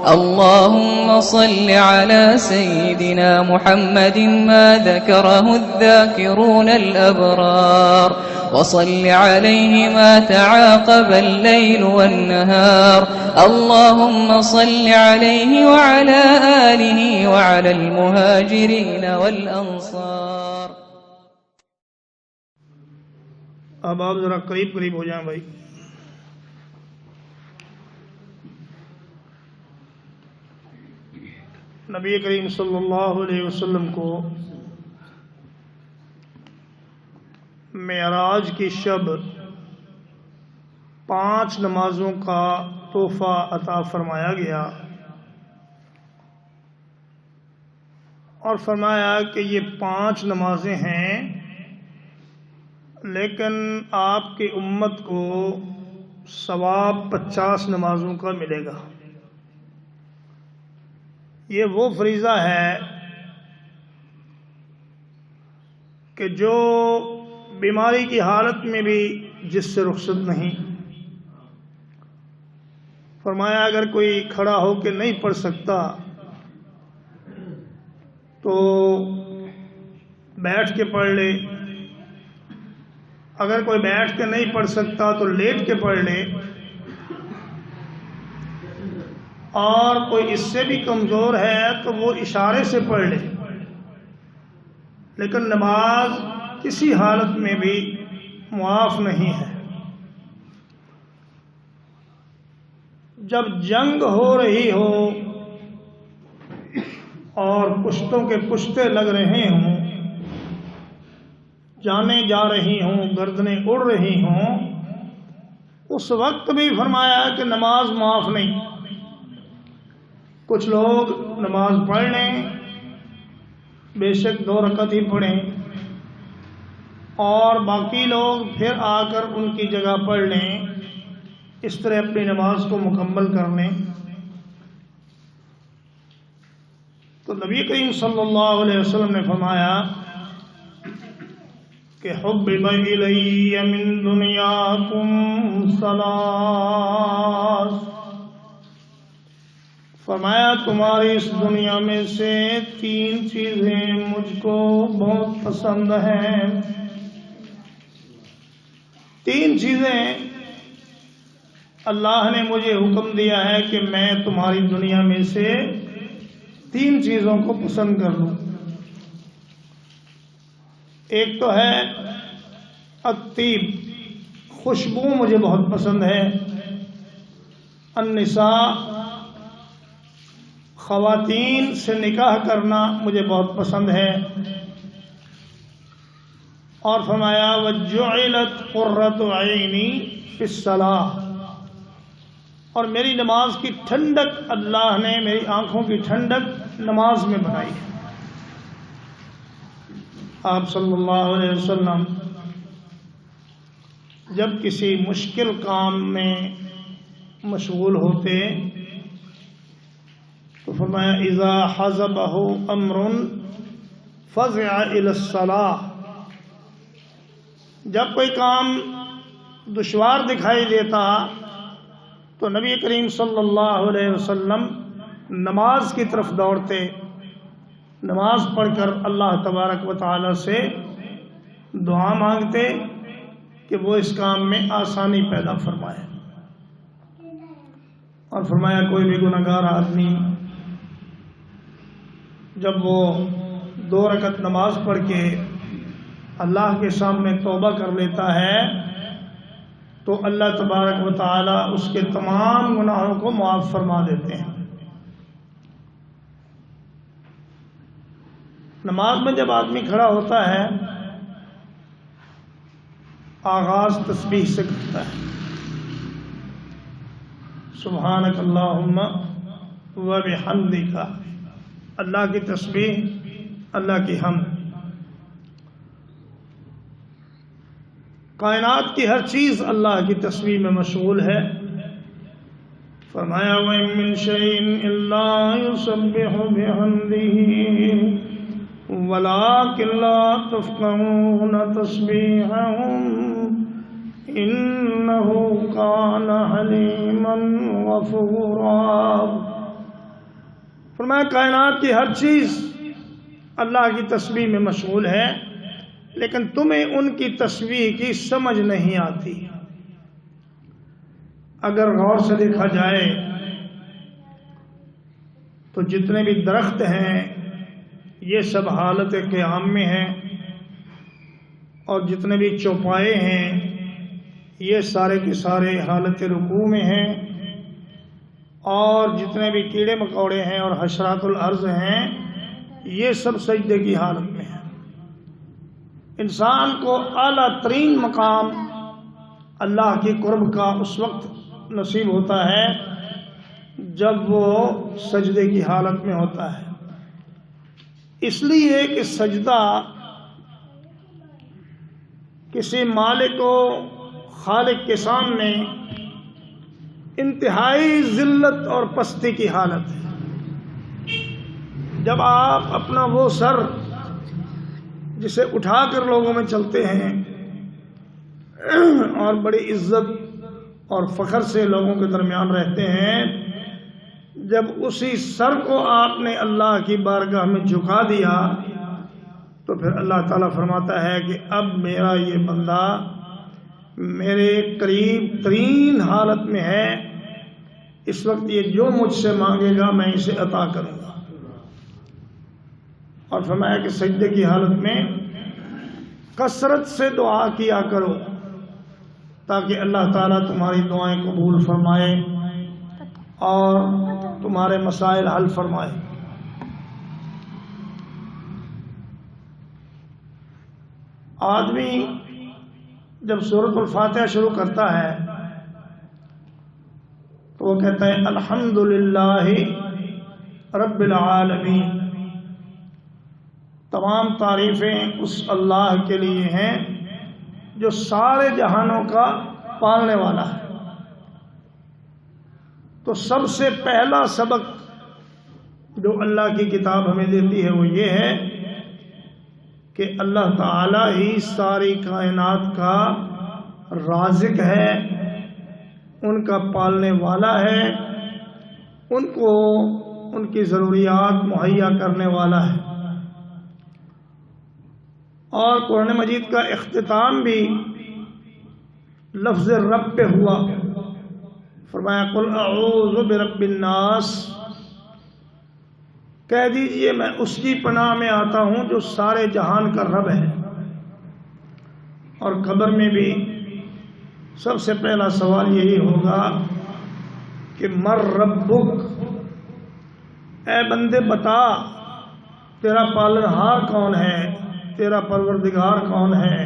اللهم صل على سيدنا محمد ما ذكره الذاكرون الأبرار، وصل عليه ما تعاقب الليل والنهار. اللهم صل عليه وعلى آله وعلى المهاجرين والأنصار. اب آپ ذرا قریب ہو جائیں بھائی. نبی کریم صلی اللہ علیہ وسلم کو معراج کی شب 5 نمازوں کا تحفہ عطا فرمایا گیا اور فرمایا کہ یہ 5 نمازیں ہیں، لیکن آپ کی امت کو ثواب 50 نمازوں کا ملے گا. یہ وہ فریضہ ہے کہ جو بیماری کی حالت میں بھی جس سے رخصت نہیں. فرمایا اگر کوئی کھڑا ہو کے نہیں پڑھ سکتا تو بیٹھ کے پڑھ لے، اگر کوئی بیٹھ کے نہیں پڑھ سکتا تو لیٹ کے پڑھ لے، اور کوئی اس سے بھی کمزور ہے تو وہ اشارے سے پڑھ لے. لیکن نماز کسی حالت میں بھی معاف نہیں ہے. جب جنگ ہو رہی ہو اور پشتوں کے پشتے لگ رہے ہوں، جانیں جا رہی ہوں، گردنیں اڑ رہی ہوں، اس وقت بھی فرمایا کہ نماز معاف نہیں. کچھ لوگ نماز پڑھ لیں، بے شک 2 رکعت ہی پڑھیں، اور باقی لوگ پھر آ کر ان کی جگہ پڑھ لیں، اس طرح اپنی نماز کو مکمل کر لیں. تو نبی کریم صلی اللہ علیہ وسلم نے فرمایا کہ حبب الی من دنیاکم ثلاث، فرمایا تمہاری اس دنیا میں سے 3 چیزیں مجھ کو بہت پسند ہیں. 3 چیزیں اللہ نے مجھے حکم دیا ہے کہ میں تمہاری دنیا میں سے 3 چیزوں کو پسند کر لوں. ایک تو ہے الطیب، خوشبو مجھے بہت پسند ہے. النساء، خواتین سے نکاح کرنا مجھے بہت پسند ہے. اور فرمایا وَجُعِلَتْ قُرَّةُ عَيْنِي فِي الصَّلَاةِ، اور میری نماز کی ٹھنڈک اللہ نے، میری آنکھوں کی ٹھنڈک نماز میں بنائی ہے. آپ صلی اللہ علیہ وسلم جب کسی مشکل کام میں مشغول ہوتے تو فرمایا اذا حزبہ امر فزع الی الصلاۃ، جب کوئی کام دشوار دکھائی دیتا تو نبی کریم صلی اللہ علیہ وسلم نماز کی طرف دوڑتے، نماز پڑھ کر اللہ تبارک و تعالی سے دعا مانگتے کہ وہ اس کام میں آسانی پیدا فرمائے. اور فرمایا کوئی بھی گناہگار آدمی جب وہ 2 رکعت نماز پڑھ کے اللہ کے سامنے توبہ کر لیتا ہے تو اللہ تبارک و تعالی اس کے تمام گناہوں کو معاف فرما دیتے ہیں. نماز میں جب آدمی کھڑا ہوتا ہے آغاز تسبیح سے کرتا ہے، سبحانک اللہم و بحمدک، اللہ کی تسبیح، اللہ کی حمد. کائنات کی ہر چیز اللہ کی تسبیح میں مشغول ہے. فرمایا وَإِن مِّن شَيْءٍ إِلَّا يُسَبِّحُ بِحَمْدِهِ وَلَٰكِن لَّا تَفْقَهُونَ تَسْبِيحَهُمْ إِنَّهُ كَانَ حَلِيمًا غَفُورًا. فرمایا کائنات کی ہر چیز اللہ کی تسبیح میں مشغول ہے، لیکن تمہیں ان کی تسبیح کی سمجھ نہیں آتی۔ اگر غور سے دیکھا جائے تو جتنے بھی درخت ہیں یہ سب حالت قیام میں ہیں، اور جتنے بھی چوپائے ہیں یہ سارے کے سارے حالت رکوع میں ہیں، اور جتنے بھی کیڑے مکوڑے ہیں اور حشرات الارض ہیں یہ سب سجدے کی حالت میں ہیں۔ انسان کو اعلیٰ ترین مقام اللہ کی قرب کا اس وقت نصیب ہوتا ہے جب وہ سجدے کی حالت میں ہوتا ہے، اس لیے کہ سجدہ کسی مالک و خالق کے سامنے انتہائی ذلت اور پستی کی حالت ہے۔ جب آپ اپنا وہ سر جسے اٹھا کر لوگوں میں چلتے ہیں اور بڑی عزت اور فخر سے لوگوں کے درمیان رہتے ہیں، جب اسی سر کو آپ نے اللہ کی بارگاہ میں جھکا دیا تو پھر اللہ تعالیٰ فرماتا ہے کہ اب میرا یہ بندہ میرے قریب ترین حالت میں ہے، اس وقت یہ جو مجھ سے مانگے گا میں اسے عطا کروں گا۔ اور فرمایا کہ سجدے کی حالت میں کثرت سے دعا کیا کرو تاکہ اللہ تعالیٰ تمہاری دعائیں قبول فرمائے اور تمہارے مسائل حل فرمائے۔ آدمی جب سورۃ الفاتحہ شروع کرتا ہے تو وہ کہتا ہے الحمدللہ رب العالمین، تمام تعریفیں اس اللہ کے لیے ہیں جو سارے جہانوں کا پالنے والا ہے۔ تو سب سے پہلا سبق جو اللہ کی کتاب ہمیں دیتی ہے وہ یہ ہے کہ اللہ تعالی ہی ساری کائنات کا رازق ہے، ان کا پالنے والا ہے، ان کو ان کی ضروریات مہیا کرنے والا ہے۔ اور قرآن مجید کا اختتام بھی لفظ رب پہ ہوا، فرمایا قل اعوذ برب الناس، کہہ دیجئے میں اس کی پناہ میں آتا ہوں جو سارے جہان کا رب ہے۔ اور قبر میں بھی سب سے پہلا سوال یہی ہوگا کہ مر ربک، اے بندے بتا تیرا پالنہار کون ہے، تیرا پروردگار کون ہے،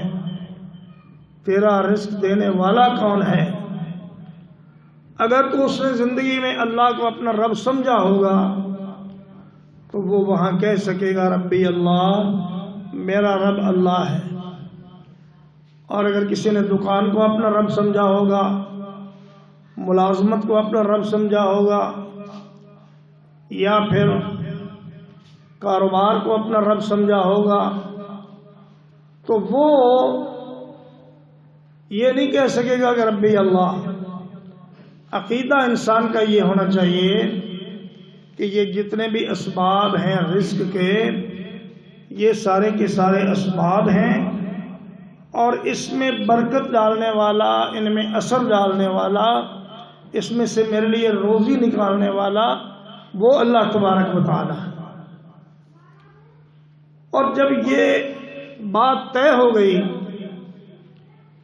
تیرا رزق دینے والا کون ہے۔ اگر تو اس نے زندگی میں اللہ کو اپنا رب سمجھا ہوگا تو وہ وہاں کہہ سکے گا ربی اللہ، میرا رب اللہ ہے۔ اور اگر کسی نے دکان کو اپنا رب سمجھا ہوگا، ملازمت کو اپنا رب سمجھا ہوگا، یا پھر کاروبار کو اپنا رب سمجھا ہوگا، تو وہ یہ نہیں کہہ سکے گا کہ ربی اللہ۔ عقیدہ انسان کا یہ ہونا چاہیے کہ یہ جتنے بھی اسباب ہیں رزق کے، یہ سارے کے سارے اسباب ہیں، اور اس میں برکت ڈالنے والا، ان میں اثر ڈالنے والا، اس میں سے میرے لیے روزی نکالنے والا وہ اللہ تبارک و تعالی ہے۔ اور جب یہ بات طے ہو گئی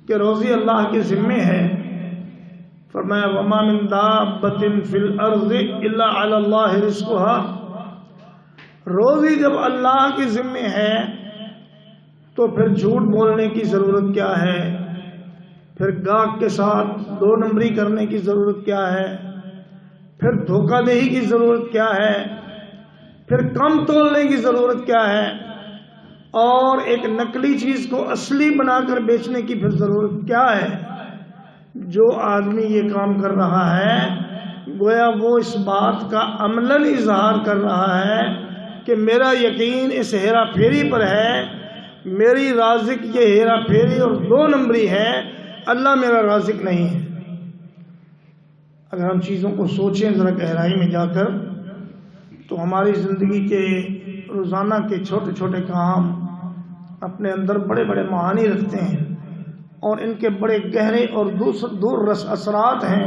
کہ روزی اللہ کے ذمے ہے، فرمایا وما من دابۃ فی الارض الا علی اللہ رزقها، روزی جب اللہ کے ذمے ہے تو پھر جھوٹ بولنے کی ضرورت کیا ہے، پھر گاہک کے ساتھ دو نمبری کرنے کی ضرورت کیا ہے، پھر دھوکہ دہی کی ضرورت کیا ہے، پھر کم تولنے کی ضرورت کیا ہے، اور ایک نقلی چیز کو اصلی بنا کر بیچنے کی پھر ضرورت کیا ہے۔ جو آدمی یہ کام کر رہا ہے گویا وہ اس بات کا عملاً اظہار کر رہا ہے کہ میرا یقین اس ہیرا پھیری پر ہے، میری رازق یہ ہیرا پھیری اور دو نمبری ہے، اللہ میرا رازق نہیں ہے۔ اگر ہم چیزوں کو سوچیں ذرا گہرائی میں جا کر تو ہماری زندگی کے روزانہ کے چھوٹے چھوٹے کام اپنے اندر بڑے بڑے معانی رکھتے ہیں اور ان کے بڑے گہرے اور دور رس اثرات ہیں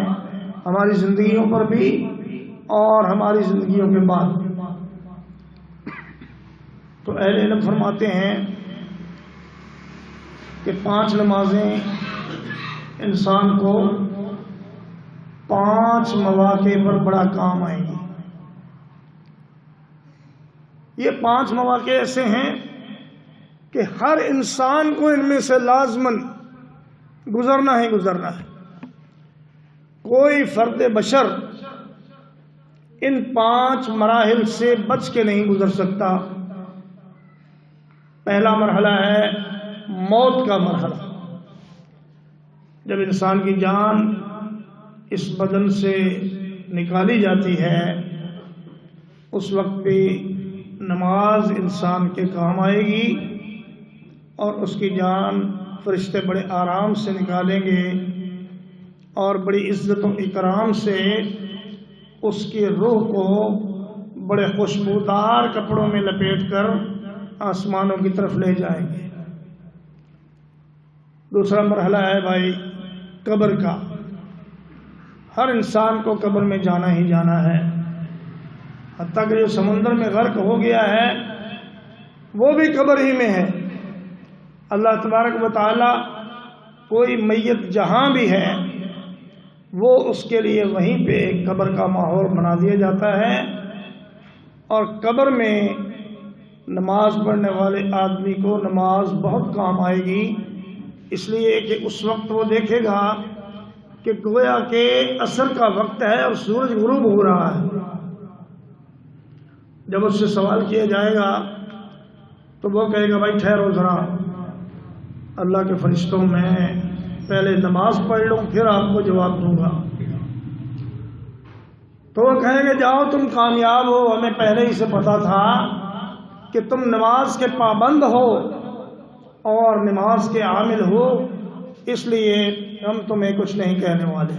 ہماری زندگیوں پر بھی اور ہماری زندگیوں کے بعد۔ تو اہل علم فرماتے ہیں کہ 5 نمازیں انسان کو 5 مواقع پر بڑا کام آئیں گی۔ یہ 5 مواقع ایسے ہیں کہ ہر انسان کو ان میں سے لازماً گزرنا ہے۔ کوئی فرد بشر ان 5 مراحل سے بچ کے نہیں گزر سکتا۔ پہلا مرحلہ ہے موت کا مرحلہ۔ جب انسان کی جان اس بدن سے نکالی جاتی ہے اس وقت بھی نماز انسان کے کام آئے گی اور اس کی جان فرشتے بڑے آرام سے نکالیں گے اور بڑی عزت و اکرام سے اس کی روح کو بڑے خوشبودار کپڑوں میں لپیٹ کر آسمانوں کی طرف لے جائیں گے۔ دوسرا مرحلہ ہے بھائی قبر کا۔ ہر انسان کو قبر میں جانا ہی جانا ہے، حتیٰ کہ جو سمندر میں غرق ہو گیا ہے وہ بھی قبر ہی میں ہے۔ اللہ تبارک و تعالی کوئی میت جہاں بھی ہے وہ اس کے لیے وہیں پہ ایک قبر کا ماحول بنا دیا جاتا ہے، اور قبر میں نماز پڑھنے والے آدمی کو نماز بہت کام آئے گی، اس لیے کہ اس وقت وہ دیکھے گا کہ گویا کہ عصر کا وقت ہے اور سورج غروب ہو رہا ہے۔ جب اس سے سوال کیا جائے گا تو وہ کہے گا بھائی ٹھہرو ذرا، اللہ کے فرشتوں میں پہلے نماز پڑھ لوں پھر آپ کو جواب دوں گا۔ تو وہ کہیں گے جاؤ تم کامیاب ہو، ہمیں پہلے ہی سے پتا تھا کہ تم نماز کے پابند ہو اور نماز کے عامل ہو، اس لیے ہم تمہیں کچھ نہیں کہنے والے۔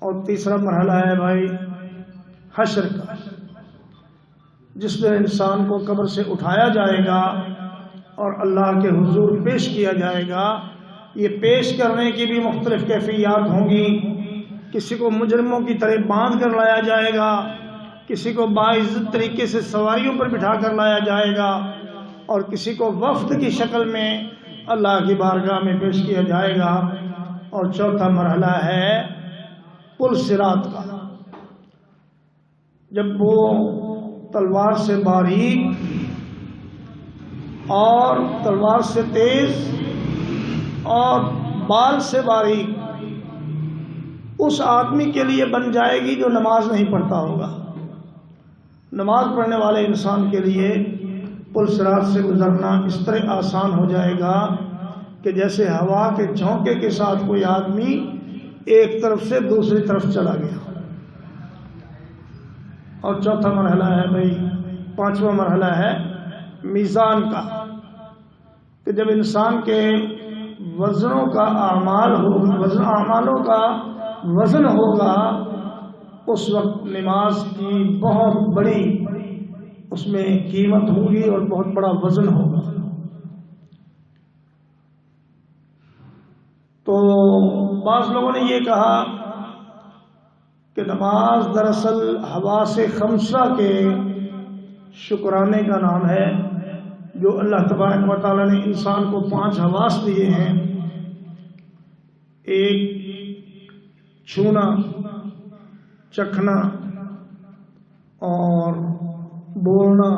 اور تیسرا مرحلہ ہے بھائی حشر کا، جس دن انسان کو قبر سے اٹھایا جائے گا اور اللہ کے حضور پیش کیا جائے گا۔ یہ پیش کرنے کی بھی مختلف کیفیات ہوں گی۔ کسی کو مجرموں کی طرح باندھ کر لایا جائے گا، کسی کو باعزت طریقے سے سواریوں پر بٹھا کر لایا جائے گا، اور کسی کو وفد کی شکل میں اللہ کی بارگاہ میں پیش کیا جائے گا۔ اور چوتھا مرحلہ ہے پل صراط کا، جب وہ تلوار سے باریک اور تلوار سے تیز اور بال سے باریک اس آدمی کے لیے بن جائے گی جو نماز نہیں پڑھتا ہوگا۔ نماز پڑھنے والے انسان کے لیے پل صراط سے گزرنا اس طرح آسان ہو جائے گا کہ جیسے ہوا کے جھونکے کے ساتھ کوئی آدمی ایک طرف سے دوسری طرف چلا گیا۔ اور چوتھا مرحلہ ہے بھائی، پانچواں مرحلہ ہے میزان کا، کہ جب انسان کے وزنوں کا اعمالوں کا وزن ہوگا اس وقت نماز کی بہت بڑی اس میں قیمت ہوگی اور بہت بڑا وزن ہوگا۔ تو بعض لوگوں نے یہ کہا کہ نماز دراصل حواس خمسہ کے شکرانے کا نام ہے، جو اللہ تبارک و تعالیٰ نے انسان کو 5 حواس دیے ہیں، ایک چھونا، چکھنا اور بولنا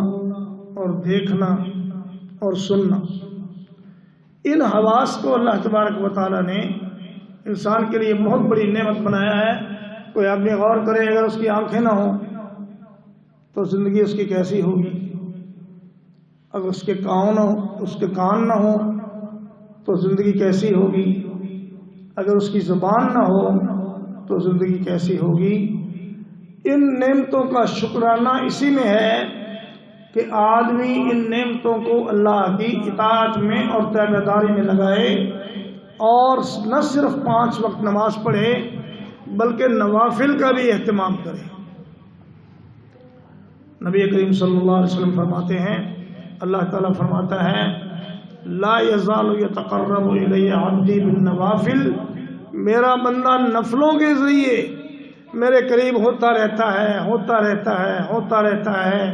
اور دیکھنا اور سننا۔ ان حواس کو اللہ تبارک و تعالیٰ نے انسان کے لیے بہت بڑی نعمت بنایا ہے۔ کوئی آدمی غور کرے اگر اس کی آنکھیں نہ ہوں تو زندگی اس کی کیسی ہوگی، اگر اس کے کان نہ ہو تو زندگی کیسی ہوگی، اگر اس کی زبان نہ ہو تو زندگی کیسی ہوگی۔ ان نعمتوں کا شکرانہ اسی میں ہے کہ آدمی ان نعمتوں کو اللہ کی اطاعت میں اور تابعداری میں لگائے، اور نہ صرف 5 وقت نماز پڑھے بلکہ نوافل کا بھی اہتمام کرے۔ نبی کریم صلی اللہ علیہ وسلم فرماتے ہیں، اللہ تعالیٰ فرماتا ہے لا یزال یتقرب الی عبدی بالنوافل، میرا بندہ نفلوں کے ذریعے میرے قریب ہوتا رہتا ہے، ہوتا رہتا ہے، ہوتا رہتا ہے،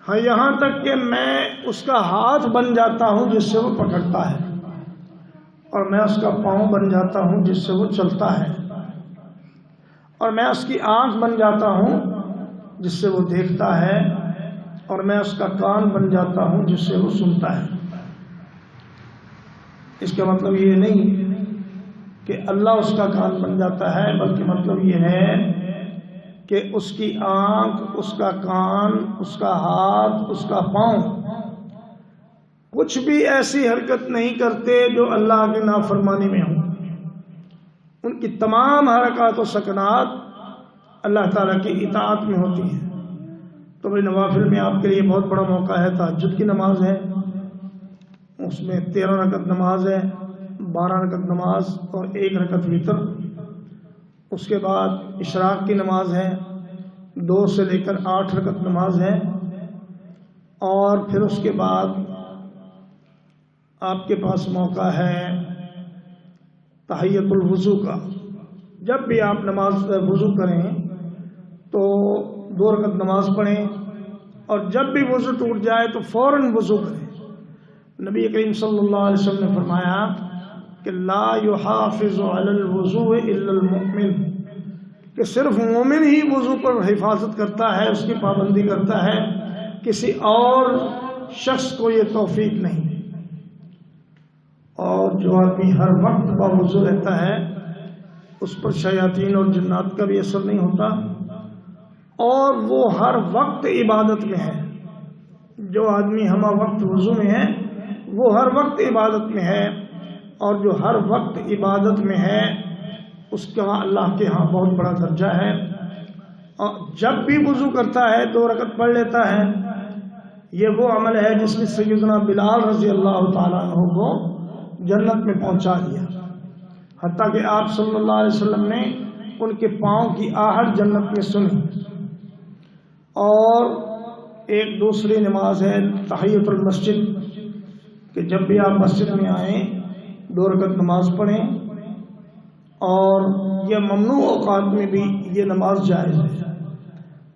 ہاں یہاں تک کہ میں اس کا ہاتھ بن جاتا ہوں جس سے وہ پکڑتا ہے، اور میں اس کا پاؤں بن جاتا ہوں جس سے وہ چلتا ہے، اور میں اس کی آنکھ بن جاتا ہوں جس سے وہ دیکھتا ہے، اور میں اس کا کان بن جاتا ہوں جس سے وہ سنتا ہے۔ اس کا مطلب یہ نہیں کہ اللہ اس کا کان بن جاتا ہے، بلکہ مطلب یہ ہے کہ اس کی آنکھ، اس کا کان، اس کا ہاتھ، اس کا پاؤں کچھ بھی ایسی حرکت نہیں کرتے جو اللہ کی نافرمانی میں ہوں، ان کی تمام حرکات و سکنات اللہ تعالیٰ کی اطاعت میں ہوتی ہیں۔ تو بھائی نوافل میں آپ کے لیے بہت بڑا موقع ہے، تہجد کی نماز ہے، اس میں 13 رکعت نماز ہے، 12 رکعت نماز اور 1 رکعت وتر۔ اس کے بعد اشراق کی نماز ہے، 2 سے لے کر 8 رکعت نماز ہے، اور پھر اس کے بعد آپ کے پاس موقع ہے تحیۃ الوضو کا۔ جب بھی آپ نماز وضو کریں تو 2 رکعت نماز پڑھیں، اور جب بھی وضو ٹوٹ جائے تو فوراً وضو کریں۔ نبی کریم صلی اللہ علیہ وسلم نے فرمایا کہ لا یحافظ علی الوضوء الا المؤمن، کہ صرف مومن ہی وضو پر حفاظت کرتا ہے، اس کی پابندی کرتا ہے، کسی اور شخص کو یہ توفیق نہیں۔ اور جو آدمی ہر وقت باوضو رہتا ہے اس پر شیاطین اور جنات کا بھی اثر نہیں ہوتا، اور وہ ہر وقت عبادت میں ہے۔ جو آدمی ہمہ وقت وضو میں ہے وہ ہر وقت عبادت میں ہے، اور جو ہر وقت عبادت میں ہے اس کا اللہ کے ہاں بہت بڑا درجہ ہے۔ اور جب بھی وضو کرتا ہے 2 رکعت پڑھ لیتا ہے، یہ وہ عمل ہے جس نے سیدنا بلال رضی اللہ تعالیٰ عنہ کو جنت میں پہنچا دیا، حتیٰ کہ آپ صلی اللہ علیہ وسلم نے ان کے پاؤں کی آہٹ جنت میں سنی۔ اور ایک دوسری نماز ہے تحیۃ المسجد، کہ جب بھی آپ مسجد میں آئیں 2 رکعت نماز پڑھیں، اور یہ ممنوع اوقات میں بھی یہ نماز جائز ہے،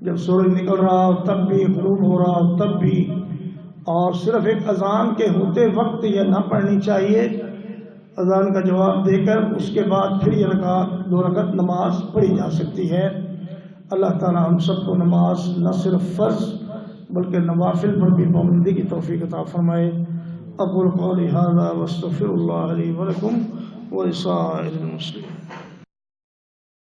جب سورج نکل رہا ہو تب بھی، غروب ہو رہا ہو تب بھی، اور صرف ایک اذان کے ہوتے وقت یہ نہ پڑھنی چاہیے، اذان کا جواب دے کر اس کے بعد پھر یہ 2 رکعت نماز پڑھی جا سکتی ہے۔ اللہ تعالی ہم سب کو نماز نہ صرف فرض بلکہ نوافل پر بھی پابندی کی توفیق عطا فرمائے۔ اقول قولی ھذا واستغفر اللہ لی ولکم ولسائر المسلمین۔